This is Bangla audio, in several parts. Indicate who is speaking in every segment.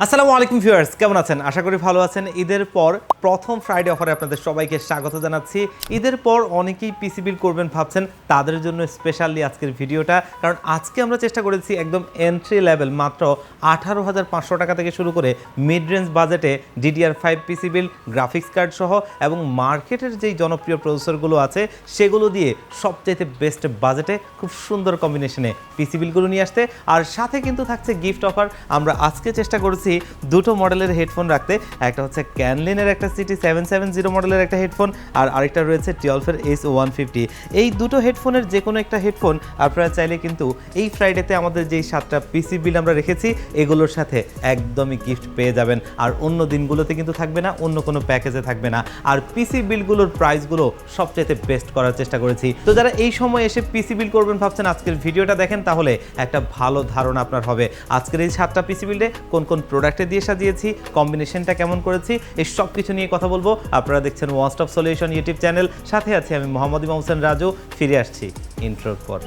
Speaker 1: আসসালামু আলাইকুম ভিউয়ার্স, কেমন আছেন? আশা করি ভালো আছেন। ঈদের পর প্রথম ফ্রাইডে অফারে আপনাদের সবাইকে স্বাগত জানাচ্ছি। ঈদের পর অনেকেই পিসি বিল করবেন ভাবছেন, তাদের জন্য স্পেশালি আজকের ভিডিওটা। কারণ আজকে আমরা চেষ্টা করেছি একদম এন্ট্রি লেভেল মাত্র 18,500 টাকা থেকে শুরু করে মিড রেঞ্জ বাজেটে DDR5 পিসি বিল, গ্রাফিক্স কার্ড সহ এবং মার্কেটের যেই জনপ্রিয় প্রসেসরগুলো আছে সেগুলো দিয়ে সবচাইতে বেস্ট বাজেটে খুব সুন্দর কম্বিনেশনে পিসি বিলগুলো নিয়ে আসতে। আর সাথে কিন্তু থাকছে গিফট অফার। আমরা আজকে চেষ্টা করেছি দুটো মডেলের হেডফোন রাখতে। একটা হচ্ছে ক্যানলিনের একটা CT770 মডেলের একটা হেডফোন, আর আরেকটা রয়েছে টিওলফের S150। এই দুটো হেডফোনের যে কোনো একটা হেডফোন আপনারা চাইলে কিন্তু এই ফ্রাইডেতে আমাদের যেই 7টা পিসি বিল আমরা রেখেছি এগুলোর সাথে একদমই গিফট পেয়ে যাবেন। আর অন্য দিনগুলোতে কিন্তু থাকবে না, অন্য কোনো প্যাকেজে থাকবে না। আর পিসি বিলগুলোর প্রাইসগুলো সবচাইতে বেস্ট করার চেষ্টা করেছি। তো যারা এই সময় এসে পিসি বিল করবেন ভাবছেন, আজকের ভিডিওটা দেখেন, তাহলে একটা ভালো ধারণা আপনার হবে আজকের এই 7টা পিসি বিলে কোন কোন প্রোডাক্টে দিয়ে সাজিয়েছি, কম্বিনেশনটা কেমন করেছি, এই সব কিছু নিয়ে কথা বলবো। আপনারা দেখছেন one stop solution YouTube channel, সাথে আছি আমি মোহাম্মদ ইমাম হোসেন রাজু। ফিরে আসছি ইন্ট্রোর পর।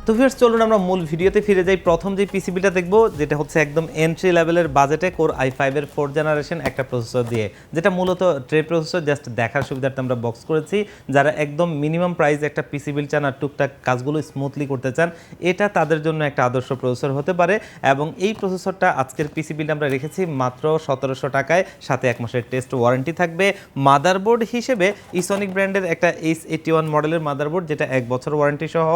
Speaker 1: তো ভিউয়ার্স, চলুন আমরা মূল ভিডিওতে ফিরে যাই। প্রথম যে পিসিবিটা দেখবো, যেটা হচ্ছে একদম এন্ট্রি লেভেলের বাজেটে কোর i5 এর 4th জেনারেশন একটা প্রসেসর দিয়ে, যেটা মূলত ট্রে প্রসেসর। জাস্ট দেখার সুবিধার্থে আমরা বক্স করেছি। যারা একদম মিনিমাম প্রাইসে একটা পিসিবিল চান আর টুকটাক কাজগুলো স্মুথলি করতে চান, এটা তাদের জন্য একটা আদর্শ প্রসেসর হতে পারে। এবং এই প্রসেসরটা আজকের পিসিবিল আমরা রেখেছি মাত্র 1700 টাকায়, সাথে 1 মাসের টেস্ট ওয়ারেন্টি থাকবে। মাদারবোর্ড হিসেবে ইসনিক ব্র্যান্ডের একটা H81 মডেলের মাদারবোর্ড, যেটা 1 বছর ওয়ারেন্টি সহ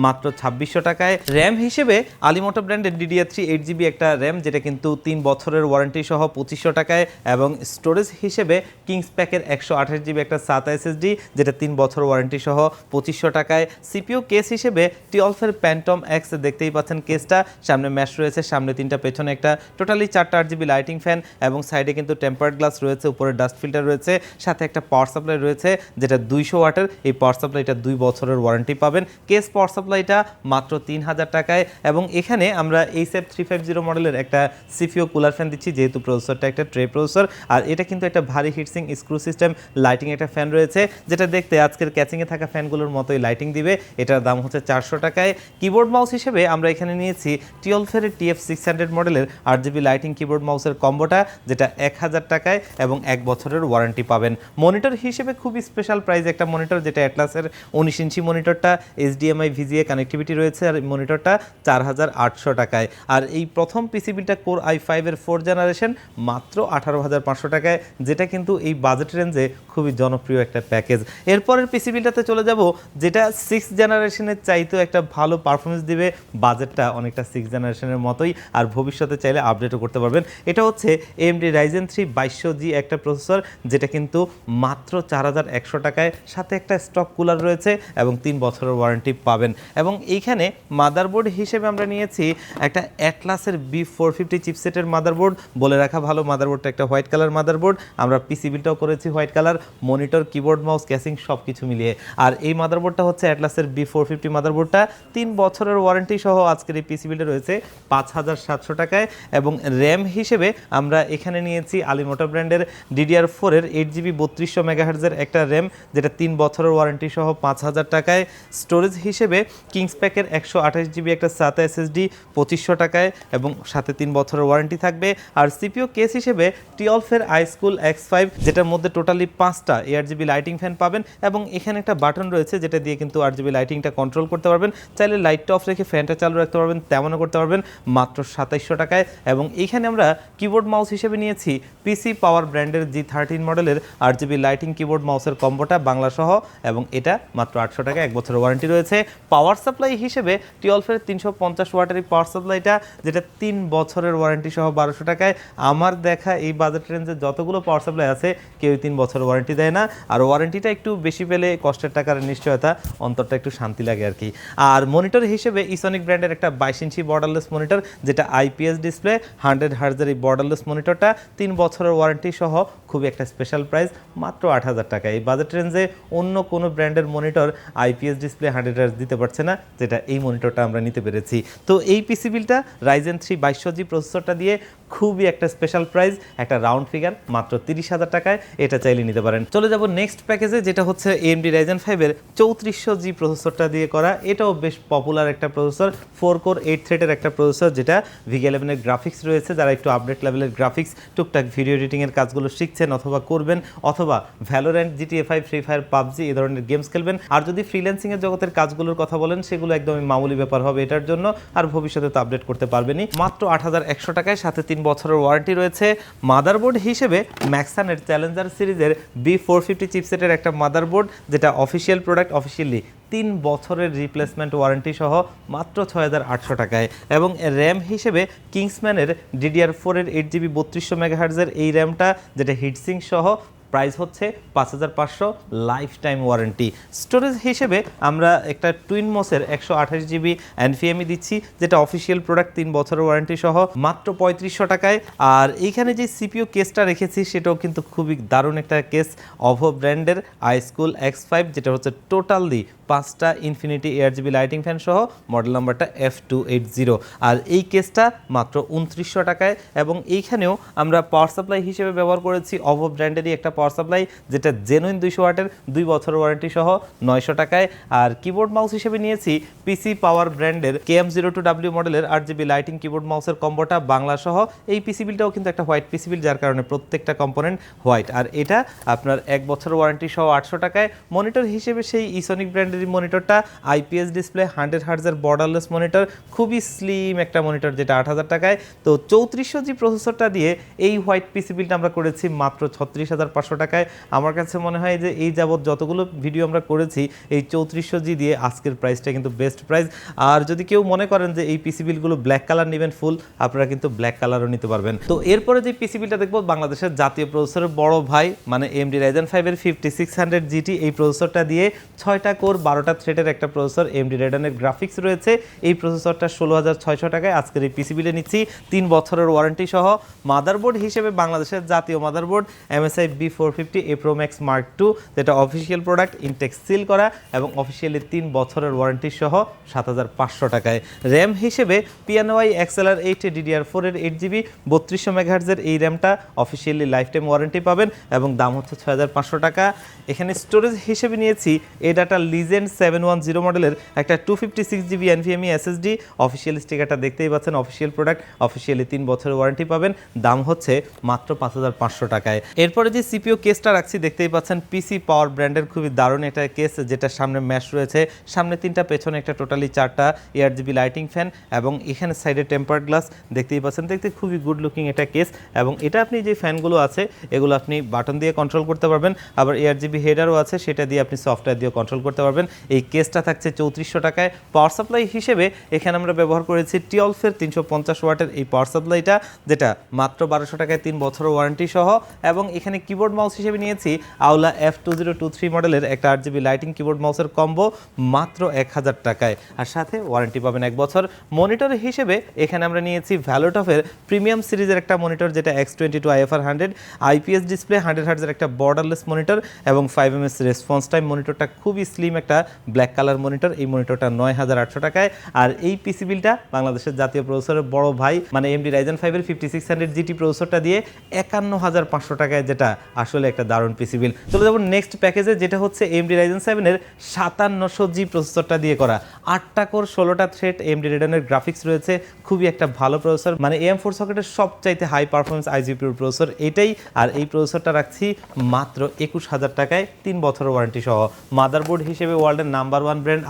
Speaker 1: মাত্র 2600 টাকায়। র্যাম হিসেবে আলিমোটো ব্র্যান্ডের DDR3 8GB একটা র্যাম, যেটা কিন্তু 3 বছরের ওয়ারেন্টি সহ 2500 টাকায়। এবং স্টোরেজ হিসেবে কিংস প্যাকের 128GB একটা SATA SSD, যেটা 3 বছর ওয়ারেন্টি সহ 2500 টাকায়। সিপিইউ কেস হিসেবে টিওলফের প্যান্টম X, দেখতেই পাচ্ছেন কেসটা, সামনে ম্যাশ রয়েছে, সামনে 3টা, পেছনে একটা, টোটালি 4টা 8GB লাইটিং ফ্যান এবং সাইডে কিন্তু টেম্পার্ড গ্লাস রয়েছে, উপরে ডাস্ট ফিল্টার রয়েছে, সাথে একটা পাওয়ার সাপ্লাই রয়েছে যেটা 200 ওয়াটের। এই পাওয়ার সাপ্লাইটা 2 বছরের ওয়ারেন্টি পাবেন। কেস পাওয়ার সাপ্লাইটা মাত্র 3000 টাকায়। এবং এখানে আমরা A350 মডেলের একটা সিপিইউ কুলার ফ্যান দিচ্ছি, যেহেতু প্রসেসরটা একটা ট্রে প্রসেসর। আর এটা কিন্তু একটা ভারী হিটসিং স্ক্রু সিস্টেম লাইটিং একটা ফ্যান রয়েছে, যেটা দেখতে আজকের ক্যাচিংয়ে থাকা ফ্যানগুলোর মতোই লাইটিং দিবে। এটার দাম হচ্ছে 400 টাকায়। কিবোর্ড মাউস হিসেবে আমরা এখানে নিয়েছি টিওলফের TF600 মডেলের 8GB লাইটিং কিবোর্ড মাউসের কম্বোটা, যেটা 1000 টাকায় এবং 1 বছরের ওয়ারেন্টি পাবেন। মনিটর হিসেবে খুবই স্পেশাল প্রাইস একটা মনিটর, যেটা অ্যাটলাসের 19 ইঞ্চি মনিটরটা, HDMI VGA কানেক্টিভিটি রয়েছে, আর মনিটরটা 4800 টাকায়। আর এই প্রথম পিসিবিটা কোর i5 এর 4th জেনারেশন মাত্র 18,500 টাকায়, যেটা কিন্তু এই বাজেট রেঞ্জে খুবই জনপ্রিয় একটা প্যাকেজ। এরপরের পিসিবিটাতে চলে যাব, যেটা 6th জেনারেশনের চাইতেও একটা ভালো পারফরমেন্স দিবে। বাজেটটা অনেকটা 6th জেনারেশনের মতোই, আর ভবিষ্যতে চাইলে আপডেটও করতে পারবেন। এটা হচ্ছে AMD Ryzen 3 2200G একটা প্রসেসর, যেটা কিন্তু মাত্র 4100 টাকায়, সাথে একটা স্টক কুলার রয়েছে এবং 3 বছরের ওয়ারেন্টি পাবেন। এবং এইখানে মাদারবোর্ড হিসেবে আমরা নিয়েছি একটা অ্যাটলাসের B450 চিপসেটের মাদারবোর্ড। বলে রাখা ভালো, মাদারবোর্ডটা একটা হোয়াইট কালার মাদারবোর্ড। আমরা পিসিবিটাও করেছি white colour, monitor, keyboard, mouse, casing সব কিছু মিলিয়ে। আর এই মাদারবোর্ডটা হচ্ছে অ্যাটলাসের B450 মাদারবোর্ডটা, 3 বছরের ওয়ারেন্টি সহ আজকের এই পিসিবিটা রয়েছে 5700 টাকায়। এবং র্যাম হিসেবে আমরা এখানে নিয়েছি আলিমোটো ব্র্যান্ডের DDR4 এর 8GB 3200 মেগাহার্জের একটা র্যাম, যেটা 3 বছরের ওয়ারেন্টি সহ 5000 টাকায়। স্টোরেজ হিসেবে কিংস প্যাকের 128GB একটা SATA SSD 2500 টাকায় এবং সাথে 3 বছরের ওয়ারেন্টি থাকবে। আর সিপিইউ কেস হিসেবে টিওলফের iSchool X5, যেটার মধ্যে টোটালি 5টা 8GB লাইটিং ফ্যান পাবেন। এবং এখানে একটা বাটন রয়েছে, যেটা দিয়ে কিন্তু 8GB লাইটিংটা কন্ট্রোল করতে পারবেন। চাইলে লাইটটা অফ রেখে ফ্যানটা চালু রাখতে পারবেন, তেমনও করতে পারবেন, মাত্র 2700 টাকায়। এবং এইখানে আমরা কিবোর্ড মাউস হিসেবে নিয়েছি PC পাওয়ার ব্র্যান্ডের G13 মডেলের 8GB লাইটিং কিবোর্ড মাউসের কম্বোটা বাংলা সহ, এবং এটা মাত্র 800 টাকা, 1 বছরের ওয়ারেন্টি রয়েছে। পাওয়ার সাপ্লাই হিসেবে টিওলফের 350 ওয়াটের এই পাওয়ার সাপ্লাইটা, যেটা 3 বছরের ওয়ারেন্টি সহ 1200 টাকায়। আমার দেখা এই বাজেট রেঞ্জে যতগুলো পাওয়ার সাপ্লাই আছে, কেউ 3 বছরের ওয়ারেন্টি দেয় না। আর ওয়ারেন্টিটা একটু বেশি পেলে কষ্টের টাকার নিশ্চয়তা, অন্তরটা একটু শান্তি লাগে আর কি। আর মনিটর হিসেবে ইসনিক ব্র্যান্ডের একটা 22 ইঞ্চি বর্ডারলেস মনিটর, যেটা IPS ডিসপ্লে, 100 হার্জের এই বর্ডারলেস মনিটরটা, 3 বছরের ওয়ারেন্টি সহ, খুবই একটা স্পেশাল প্রাইস, মাত্র 8000 টাকা। এই বাজেট রেঞ্জে অন্য কোনো ব্র্যান্ডের মনিটর IPS ডিসপ্লে 100 হার্জ দিতে পারছে না, যেটা এই মনিটরটা আমরা নিতে পেরেছি। তো এই পিসিবিলটা Ryzen 3 2200G প্রসেসরটা দিয়ে খুবই একটা স্পেশাল প্রাইস, একটা রাউন্ড ফিগার মাত্র 30,000 টাকায় এটা চাইলে নিতে পারেন। চলে যাব নেক্সট প্যাকেজে, যেটা হচ্ছে AMD Ryzen 5-এর 3400G প্রসেসরটা দিয়ে করা। এটাও বেশ পপুলার একটা প্রসেসর, 4 কোর 8 থ্রেডের একটা প্রসেসর, যেটা VGA 11-এর গ্রাফিক্স রয়েছে। যারা একটু আপডেট লেভেলের গ্রাফিক্স, টুকটাক ভিডিও এডিটিংয়ের কাজগুলো শিখছেন অথবা করবেন, অথবা Valorant, GTA 5, free fire, PUBG এই ধরনের গেমস খেলবেন, আর যদি ফ্রিল্যান্সিংয়ের জগতের কাজগুলোর কথা বলেন, সেগুলো একদমই মামুলি ব্যাপার হবে এটার জন্য, আর ভবিষ্যতে তো আপডেট করতে পারবেনই। মাত্র 8100 টাকায়, সাথে 3 বছরের ওয়ারেন্টি রয়েছে। মাদারবোর্ড হিসেবে ম্যাক্সানের চ্যালেঞ্জার সিরিজের B450 চিপসেটের একটা মাদারবোর্ড, যেটা অফিসিয়াল প্রোডাক্ট, অফিসিয়ালি 3 বছরের রিপ্লেসমেন্ট ওয়ারেন্টি সহ মাত্র 6800 টাকায়। এবং র্যাম হিসেবে কিংসম্যানের DDR4-এর 8GB 3200 মেগাহার্জের এই র্যামটা, যেটা হিটসিং সহ, প্রাইস হচ্ছে 5500, লাইফ টাইম ওয়ারেন্টি। স্টোরেজ হিসেবে আমরা একটা টুইনমোসের 128GB NVMe দিচ্ছি, যেটা অফিসিয়াল প্রোডাক্ট, 3 বছরের ওয়ারেন্টি সহ, মাত্র 3500 টাকায়। আর এইখানে যে CPU কেসটা রেখেছি সেটাও কিন্তু খুবই দারুণ একটা কেস, অভো ব্র্যান্ডের iSchool X5, যেটা হচ্ছে টোটালি 5টা ইনফিনিটি ARGB লাইটিং ফ্যান সহ, মডেল নাম্বারটা F280। আর এই কেসটা মাত্র 2900 টাকায়। এবং এইখানেও আমরা পাওয়ার সাপ্লাই হিসেবে ব্যবহার করেছি অভো ব্র্যান্ডেরই একটা পাওয়ার সাপ্লাই, যেটা জেনুইন 200 ওয়াটের, 2 বছরের ওয়ারেন্টি সহ, 900 টাকায়। আর কিবোর্ড মাউস হিসেবে নিয়েছি PC পাওয়ার ব্র্যান্ডের KM02W মডেলের RGB লাইটিং কিবোর্ড মাউসের কম্বোটা, বাংলা সহ। এই পিসি বিলটাও কিন্তু একটা হোয়াইট পিসি বিল, যার কারণে প্রত্যেকটা কম্পোনেন্ট হোয়াইট। আর এটা আপনার 1 বছরের ওয়ারেন্টি সহ 800 টাকায়। মনিটর হিসেবে সেই ইসোনিক ব্র্যান্ডের মনিটরটা, IPS ডিসপ্লে, 100 হার্টজের বর্ডারলেস মনিটর, খুবই স্লিম একটা মনিটর, যেটা 8000 টাকায়। তো 3400G প্রসেসরটা দিয়ে এই হোয়াইট পিসি বিলটা আমরা করেছি মাত্র 36,500 টাকায়। আমার কাছে মনে হয় যে এই যাবৎ যতগুলো ভিডিও আমরা করেছি, এই 3400G দিয়ে আজকের প্রাইসটা কিন্তু বেস্ট প্রাইস। আর যদি কেউ মনে করেন যে এই পিসি বিলগুলো ব্ল্যাক কালার নেবেন ফুল, আপনারা কিন্তু ব্ল্যাক কালারও নিতে পারবেন। তো এরপরে যে পিসি বিলটা দেখবো, বাংলাদেশের জাতীয় প্রসেসরের বড় ভাই, মানে AMD Ryzen 5-এর 5600 GT, এই প্রসেসরটা দিয়ে 6টা কোর 12টা থ্রেডের একটা প্রসেসর, AMD Radeon-এর গ্রাফিক্স রয়েছে। এই প্রসেসরটা 16,600 টাকায় আজকের এই পিসি বিলে নিচ্ছি, 3 বছরের ওয়ারেন্টি সহ। মাদারবোর্ড হিসেবে বাংলাদেশের জাতীয় motherboard MSI B450 A Pro Max Mark II, যেটা অফিসিয়াল প্রোডাক্ট, ইনটেক্স সিল করা এবং অফিসিয়ালি 3 বছরের ওয়ারেন্টি সহ, 7500 টাকায়। র্যাম হিসেবে PNY XLR 8 DDR4-এর 8GB 3200 মেগাহার্জের এই র্যামটা, অফিসিয়ালি লাইফ টাইম ওয়ারেন্টি পাবেন এবং দাম হচ্ছে 6500 টাকা। এখানে স্টোরেজ হিসেবে নিয়েছি এডাটা লিজেন্ড 710 মডেলের একটা 256GB NVMe SSD, অফিসিয়াল স্টিকারটা দেখতেই পাচ্ছেন, অফিসিয়াল প্রোডাক্ট, অফিসিয়ালি 3 বছরের ওয়ারেন্টি পাবেন, দাম হচ্ছে মাত্র 5500 টাকায়। এরপরে যে CPU কেসটা রাখছি দেখতেই পাচ্ছেন, PC পাওয়ার ব্র্যান্ডের খুবই দারুণ একটা কেস, যেটা সামনে ম্যাশ রয়েছে, সামনে 3টা, পেছনে একটা, টোটালি 4টা ARGB লাইটিং ফ্যান, এবং এখানে সাইডে টেম্পার্ড গ্লাস দেখতেই পাচ্ছেন, দেখতে খুবই গুড লুকিং একটা কেস। এবং এটা আপনি যে ফ্যানগুলো আছে এগুলো আপনি বাটন দিয়ে কন্ট্রোল করতে পারবেন, আবার ARGB হেডারও আছে, সেটা দিয়ে আপনি সফটওয়্যার দিয়ে কন্ট্রোল করতে পারবেন। এই কেসটা থাকছে 3400 টাকায়। পাওয়ার সাপ্লাই হিসেবে এখানে আমরা ব্যবহার করেছি টিওলফের 350 ওয়াটের এই পাওয়ার সাপ্লাইটা, যেটা মাত্র 1200 টাকায়, 3 বছরের ওয়ারেন্টি সহ। এবং এখানে কিবোর্ড মাউস হিসেবে নিয়েছি আওলা F2023 মডেলের একটা RGB লাইটিং কিবোর্ড মাউসের কম্বো, মাত্র 1000 টাকায়, আর সাথে ওয়ারেন্টি পাবেন 1 বছর। মনিটর হিসেবে এখানে আমরা নিয়েছি ভ্যালোটফের প্রিমিয়াম সিরিজের একটা মনিটর, যেটা X22 IFR 100, IPS ডিসপ্লে, 100 হার্টজের একটা বর্ডারলেস মনিটর এবং 5ms রেসপন্স টাইম। মনিটরটা খুবই স্লিম একটা ব্ল্যাক কালার মনিটর, এই মনিটরটা 9800 টাকায়। আর এই পিসি বিলটা বাংলাদেশের জাতীয় প্রসেসরের বড় ভাই, মানে AMD Ryzen 5-এর 5600 GT প্রসেসরটা দিয়ে 51500 টাকায়, যেটা আসলে একটা দারুণ পিসি বিল। চলে যাবো নেক্সট প্যাকেজে, যেটা হচ্ছে AMD Ryzen 7-এর 5700G প্রসেসরটা দিয়ে করা, 8টা কোর 16টা থ্রেড, AMD Radeon-এর গ্রাফিক্স রয়েছে, খুবই একটা ভালো প্রসেসর, মানে AM4 সকেটের সবচাইতে হাই পারফরমেন্স IGPU প্রসেসর এটাই। আর এই প্রসেসরটা রাখছি মাত্র 21000 টাকায়, 3 বছরের ওয়ারেন্টি সহ। মাদারবোর্ড হিসেবে ওয়ার্ল্ডের নাম্বার 1 ব্র্যান্ড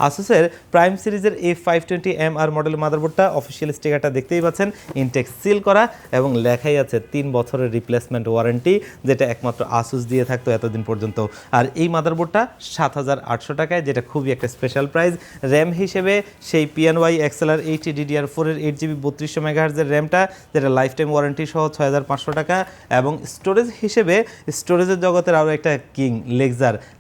Speaker 1: আসুসের প্রাইম সিরিজের A520MR মডেলের মাদারবোর্ডটা, অফিসিয়াল স্টিকারটা দেখতেই পাচ্ছেন, ইনটেক্স সিল করা এবং লেখাই আছে 3 বছরের রিপ্লেসমেন্ট ওয়ারেন্টি, যেটা একমাত্র আসুস দিয়ে থাকতো এতদিন পর্যন্ত। আর এই মাদারবোর্ডটা 7800 টাকায়, যেটা খুবই একটা স্পেশাল প্রাইস। র্যাম হিসেবে সেই PNY XLR 8 DDR4-এর 8GB 3200 মেগাহার্জের র্যামটা, যেটা লাইফ টাইম ওয়ারেন্টি সহ, 6500 টাকা। এবং স্টোরেজ হিসেবে স্টোরেজের জগতের আরও একটা কিং,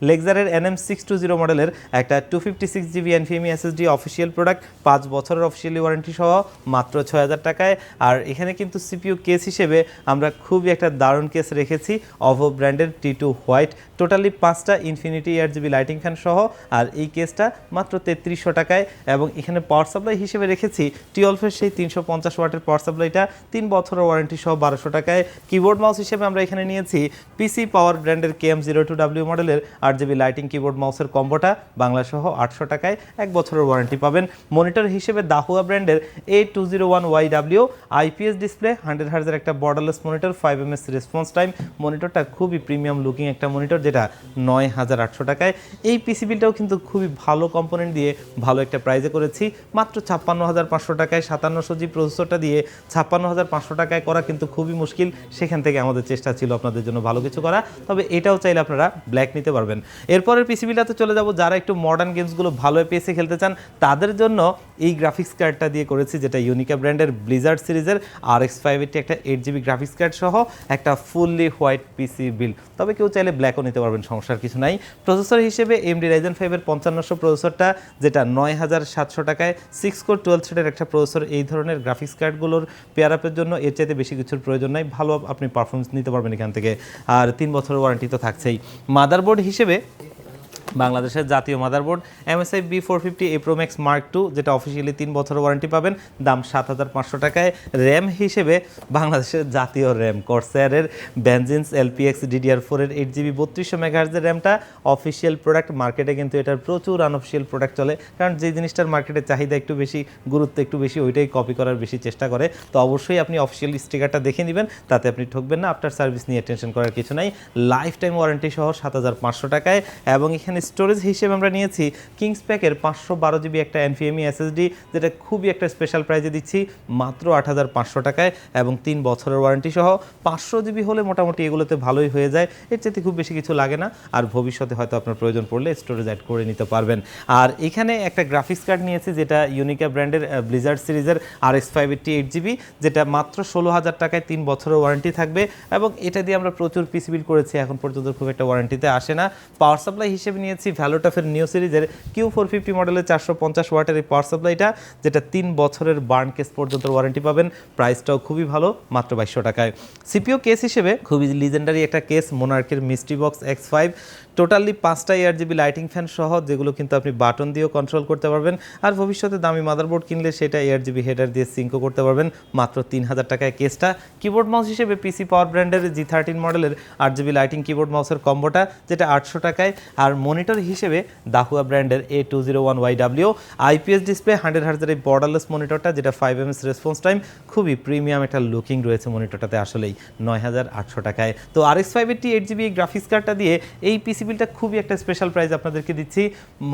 Speaker 1: লেক্সারের NM620 A20 মডেলের একটা 256GB NVMe SSD official product, 5 বছরের অফিসিয়ালি ওয়ারেন্টি সহ মাত্র 6000 টাকায়। আর এখানে কিন্তু সিপিইউ কেস হিসেবে আমরা খুবই একটা দারুণ কেস রেখেছি অভো ব্র্যান্ডের T2 হোয়াইট, টোটালি 5টা ইনফিনিটি RGB লাইটিং ফ্যান সহ। আর এই কেসটা মাত্র 3300 টাকায়। এবং এখানে পাওয়ার সাপ্লাই হিসেবে রেখেছি টিওলফের সেই 350 ওয়াটের পাওয়ার সাপ্লাইটা, 3 বছরের ওয়ারেন্টি সহ 1200 টাকায়। কিবোর্ড মাউস হিসেবে আমরা এখানে নিয়েছি পিসি পাওয়ার ব্র্যান্ডের KM02W মডেলের RGB লাইটিং কিবোর্ড মাউসের কম্বোটা, বাংলা সহ 800 টাকায়, 1 বছরের ওয়ারেন্টি পাবেন। মনিটর হিসেবে দাহুয়া ব্র্যান্ডের A201YW IPS ডিসপ্লে 100 হার্জের একটা borderless monitor, 5ms response time. মনিটরটা খুবই প্রিমিয়াম লুকিং একটা মনিটর, যেটা 9800 টাকায়। এই পিসি বিলটাও কিন্তু খুবই ভালো কম্পোনেন্ট দিয়ে ভালো একটা প্রাইজে করেছি, মাত্র 56500 টাকায়। 5700G প্রসেসরটা দিয়ে 56500 টাকায় করা কিন্তু খুবই মুশকিল, সেখান থেকে আমাদের চেষ্টা ছিল আপনাদের জন্য ভালো কিছু করা। তবে এটাও চাইলে আপনারা ব্ল্যাক নিতে পারবেন। এরপরের পিসি বিলটাতে চলে যাব, যারা একটু মডার্ন গেমসগুলো ভালো এপিএসে খেলতে চান তাদের জন্য এই গ্রাফিক্স কার্ডটা দিয়ে করেছি, যেটা ইউনিকা ব্র্যান্ডের ব্লিজার্ড সিরিজের RX 580 একটা 8GB গ্রাফিক্স কার্ড সহ একটা ফুললি হোয়াইট পিসি বিল। তবে কেউ চাইলে ব্ল্যাকও নিতে পারবেন, সমস্যার কিছু নাই। প্রসেসর হিসেবে AMD Ryzen 5 এর 5500 প্রসেসরটা, যেটা 9700 টাকায়, 6 কোর 12 থ্রেডের একটা প্রসেসর। এই ধরনের গ্রাফিক্স কার্ডগুলোর পেয়ার আপের জন্য এর চাইতে বেশি কিছুর প্রয়োজন নাই, ভালো আপনি পারফরমেন্স নিতে পারবেন এখান থেকে। আর 3 বছরের ওয়ারেন্টি তো থাকছেই। মাদারবোর্ড হিসেবে বাংলাদেশের জাতীয় motherboard MSI B450A Pro Max Mark II, যেটা অফিসিয়ালি 3 বছরের ওয়ারেন্টি পাবেন, দাম 7500 টাকায়। র্যাম হিসেবে বাংলাদেশের জাতীয় র্যাম কর্সায়ারের ভেনজেন্স LPX DDR4 এর 8GB 3200 MHz এর র্যামটা অফিসিয়াল প্রোডাক্ট। মার্কেটে কিন্তু এটার প্রচুর আনঅফিসিয়াল প্রোডাক্ট চলে, কারণ যে জিনিসটার মার্কেটে চাহিদা একটু বেশি, গুরুত্ব একটু বেশি, ওইটাই কপি করার বেশি চেষ্টা করে। তো অবশ্যই আপনি অফিসিয়াল স্টিকারটা দেখে নেবেন, তাতে আপনি ঠকবেন না। আফটার সার্ভিস নিয়ে টেনশন করার কিছু নাই। লাইফ টাইম ওয়ারেন্টি সহ 7500 টাকায়। এবং এখানে স্টোরেজ হিসেবে আমরা নিয়েছি কিংস প্যাকের 512GB একটা NVMe SSD, যেটা খুবই একটা স্পেশাল প্রাইজে দিচ্ছি মাত্র 8500 টাকায় এবং 3 বছরের ওয়ারেন্টি সহ। 500GB হলে মোটামুটি এগুলোতে ভালোই হয়ে যায়, এর চাইতে খুব বেশি কিছু লাগে না। আর ভবিষ্যতে হয়তো আপনার প্রয়োজন পড়লে স্টোরেজ অ্যাড করে নিতে পারবেন। আর এখানে একটা গ্রাফিক্স কার্ড নিয়েছি, যেটা ইউনিকা ব্র্যান্ডের ব্লিজার্ড সিরিজের RX 580 8GB, যেটা মাত্র 16000 টাকায়, 3 বছরের ওয়ারেন্টি থাকবে। এবং এটা দিয়ে আমরা প্রচুর পিসি বিল করেছি, এখন পর্যন্ত খুব একটা ওয়ারেন্টিতে আসে না। পাওয়ার সাপ্লাই হিসেবে নিয়েছি ভ্যালোটফের নিউ সিরিজের Q450 মডেলের 450 ওয়াটের এই পাওয়ার সাপ্লাইটা, যেটা 3 বছরের বার্ন কেস পর্যন্ত ওয়ারেন্টি পাবেন। প্রাইসটাও খুবই ভালো, মাত্র 2200 টাকায়। সিপিইউ কেস হিসেবে খুবই লিজেন্ডারি একটা কেস, মোনার্কের মিস্ট্রি বক্স X5, টোটালি 5টা RGB লাইটিং ফ্যান সহ, যেগুলো কিন্তু আপনি বাটন দিয়েও কন্ট্রোল করতে পারবেন। আর ভবিষ্যতে দামি মাদারবোর্ড কিনলে সেটা RGB হেডার দিয়ে সিঙ্কও করতে পারবেন, মাত্র 3000 টাকায় কেসটা। কিবোর্ড মাউস হিসেবে পিসি পাওয়ার ব্র্যান্ডের G13 মডেলের RGB লাইটিং কিবোর্ড মাউসের কম্বোটা, যেটা 800 টাকায়। আর মনিটর হিসেবে দাহুয়া ব্র্যান্ডের A201YW IPS ডিসপ্লে 100 হার্জের এই বর্ডারলেস মনিটরটা, যেটা 5ms রেসপন্স টাইম, খুবই প্রিমিয়াম একটা লুকিং রয়েছে মনিটরটাতে, আসলেই 9800 টাকায়। তো RX 580 8GB গ্রাফিক্স কার্ডটা দিয়ে এই পিসি বিলটা খুবই একটা স্পেশাল প্রাইস আপনাদেরকে দিচ্ছি,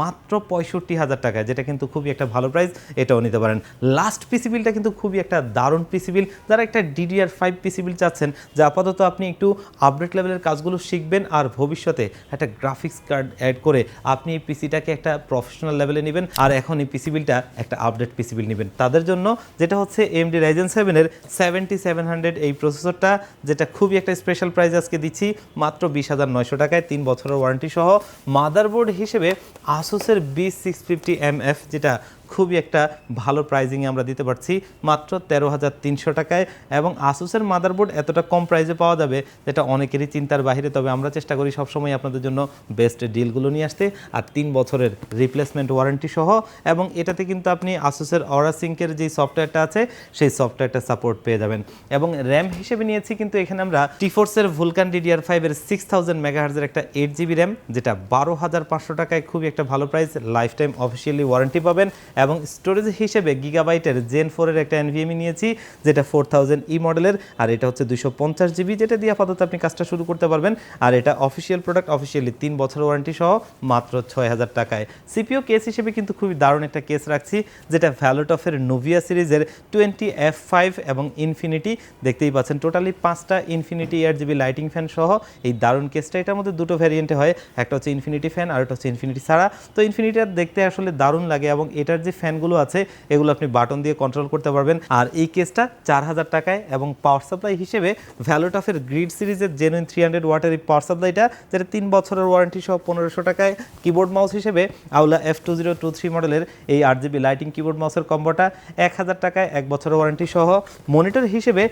Speaker 1: মাত্র 65000 টাকায়, যেটা কিন্তু খুবই একটা ভালো প্রাইস, এটাও নিতে পারেন। লাস্ট পিসি বিলটা কিন্তু খুবই একটা দারুণ পিসি বিল, যারা একটা DDR5 পিসি বিল চাচ্ছেন, যে আপাতত আপনি একটু আপডেট লেভেলের কাজগুলো শিখবেন আর ভবিষ্যতে একটা গ্রাফিক্স কার্ড অ্যাড করে আপনি এই পিসিটাকে একটা প্রফেশনাল লেভেলে নেবেন, আর এখন এই পিসি বিলটা একটা আপডেট পিসি বিল নেবেন, তাদের জন্য যেটা হচ্ছে AMD Ryzen 7 এর 7700 এই প্রসেসরটা, যেটা খুবই একটা স্পেশাল প্রাইস আজকে দিচ্ছি, মাত্র 20900 টাকায়, 3 বছরের ওয়ারেন্টি সহ। মাদারবোর্ড হিসেবে আসুসের B650MF, যেটা খুবই একটা ভালো প্রাইজিংয়ে আমরা দিতে পারছি, মাত্র 13300 টাকায়। এবং আসুসের মাদারবোর্ড এতটা কম প্রাইসে পাওয়া যাবে, যেটা অনেকেরই চিন্তার বাইরে। তবে আমরা চেষ্টা করি সবসময় আপনাদের জন্য বেস্ট ডিলগুলো নিয়ে আসতে। আর 3 বছরের রিপ্লেসমেন্ট ওয়ারেন্টি সহ, এবং এটাতে কিন্তু আপনি আসুসের অরা সিঙ্কের যে সফটওয়্যারটা আছে, সেই সফটওয়্যারটা সাপোর্ট পেয়ে যাবেন। এবং র্যাম হিসেবে নিয়েছি কিন্তু এখানে আমরা টিফোর্সের ভুলকান DDR5 এর 6000 MHz এর একটা 8GB র্যাম, যেটা 12500 টাকায়, খুবই একটা ভালো price, life time officially warranty পাবেন। এবং স্টোরেজ হিসেবে গিগাবাইটের Gen 4 এর একটা NVMe নিয়েছি, যেটা 4000E মডেলের, আর এটা হচ্ছে 250GB, যেটা দিয়ে আপাতত আপনি কাজটা শুরু করতে পারবেন। আর এটা অফিসিয়াল প্রোডাক্ট, অফিসিয়ালি 3 বছরের ওয়ারেন্টি সহ, মাত্র 6000 টাকায়। সিপিইউ কেস হিসেবে কিন্তু খুবই দারুণ একটা কেস রাখছি, যেটা ভ্যালোটফের নোভিয়া সিরিজের 20F5 এবং ইনফিনিটি, দেখতেই পাচ্ছেন টোটালি 5টা ইনফিনিটি RGB লাইটিং ফ্যান সহ এই দারুণ কেসটা। এটার মধ্যে দুটো ভ্যারিয়েন্টে হয়, একটা হচ্ছে ইনফিনিটি ফ্যান আর একটা হচ্ছে ইনফিনিটি ছাড়া। তো ইনফিনিটি দেখতে আসলে দারুণ লাগে, এবং এটার যে ফ্যানগুলো আছে এগুলো আপনি বাটন দিয়ে কন্ট্রোল করতে পারবেন। আর এই কেসটা 4000 টাকায় এবং পাওয়ার সাপ্লাই হিসেবে ভ্যালুটফের গ্রিড সিরিজের জেনুইন 300 ওয়াটের এই পাওয়ার সাপ্লাইটা, যেটা 3 বছরের ওয়ারেন্টি সহ 1500 টাকায়। কিবোর্ড মাউস হিসেবে আউলা F2023 মডেলের এই RGB লাইটিং কিবোর্ড মাউসের কম্বোটা 1000 টাকায় 1 বছরের ওয়ারেন্টি সহ। মনিটর হিসেবে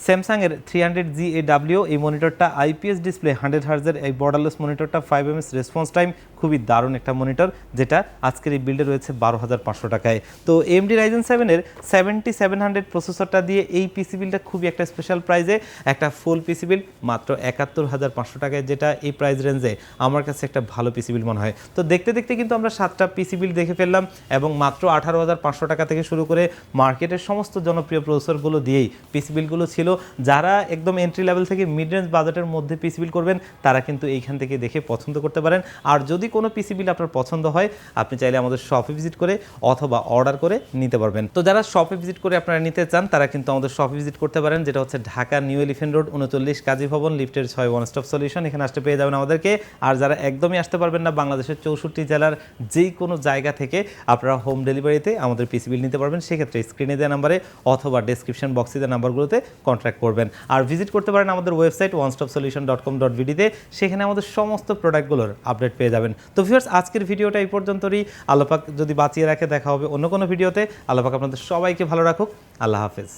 Speaker 1: স্যামসাংয়ের 300GAW এই মনিটরটা IPS ডিসপ্লে 100 হার্জের এই বর্ডারলেস মনিটরটা 5ms রেসপন্স টাইম, খুবই দারুণ একটা মনিটর, যেটা আজকের এই বিল্ডে রয়েছে 12500 টাকায়। তো AMD Ryzen 7-এর 7700 প্রসেসরটা দিয়ে এই পিসি বিলটা খুবই একটা স্পেশাল প্রাইজে, একটা ফুল পিসি বিল মাত্র 71500 টাকায়, যেটা এই প্রাইস রেঞ্জে আমার কাছে একটা ভালো পিসি বিল মনে হয়। তো দেখতে দেখতে কিন্তু আমরা 7টা পিসি বিল দেখে ফেললাম এবং মাত্র 18500 টাকা থেকে শুরু করে মার্কেটের সমস্ত জনপ্রিয় প্রসেসরগুলো দিয়েই পিসি বিলগুলো ছিল। যারা একদম এন্ট্রি লেভেল থেকে মিড রেঞ্জ বাজেটের মধ্যে পিসি বিল করবেন তারা কিন্তু এইখান থেকে দেখে পছন্দ করতে পারেন। আর যদি কোনো পিসি বিল আপনার পছন্দ হয় আপনি চাইলে আমাদের শপে ভিজিট করে অথবা অর্ডার করে নিতে পারবেন। তো যারা শপে ভিজিট করে আপনারা নিতে চান তারা কিন্তু আমাদের শপে ভিজিট করতে পারেন, যেটা হচ্ছে ঢাকা নিউ এলিফ্যান্ট রোড 39 কাজী ভবন, লিফটের 6 ওয়ান স্টপ সলিউশন। এখানে আসতে পেয়ে যাবেন আমাদেরকে। আর যারা একদমই আসতে পারবেন না, বাংলাদেশের 64 জেলার যেই কোনো জায়গা থেকে আপনারা হোম ডেলিভারিতে আমাদের পিসি বিল নিতে পারবেন। সেক্ষেত্রে স্ক্রিনে দেওয়া নাম্বারে অথবা ডেসক্রিপশন বক্সে দেওয়া নাম্বারগুলোতে কন্ট্যাক্ট করবেন। আর ভিজিট করতে পারেন আমাদের ওয়েবসাইট onestopsolution.com.bd তে, সেখানে আমাদের সমস্ত প্রোডাক্টগুলোর আপডেট পেয়ে যাবেন। তো ভিউয়ার্স, আজকের ভিডিওটা এই পর্যন্তই। আল্লাহ পাক যদি বাঁচিয়ে রাখে দেখা হবে অন্য কোনো ভিডিওতে। আল্লাহ পাক আপনাদের সবাইকে ভালো রাখুক। আল্লাহ হাফেজ।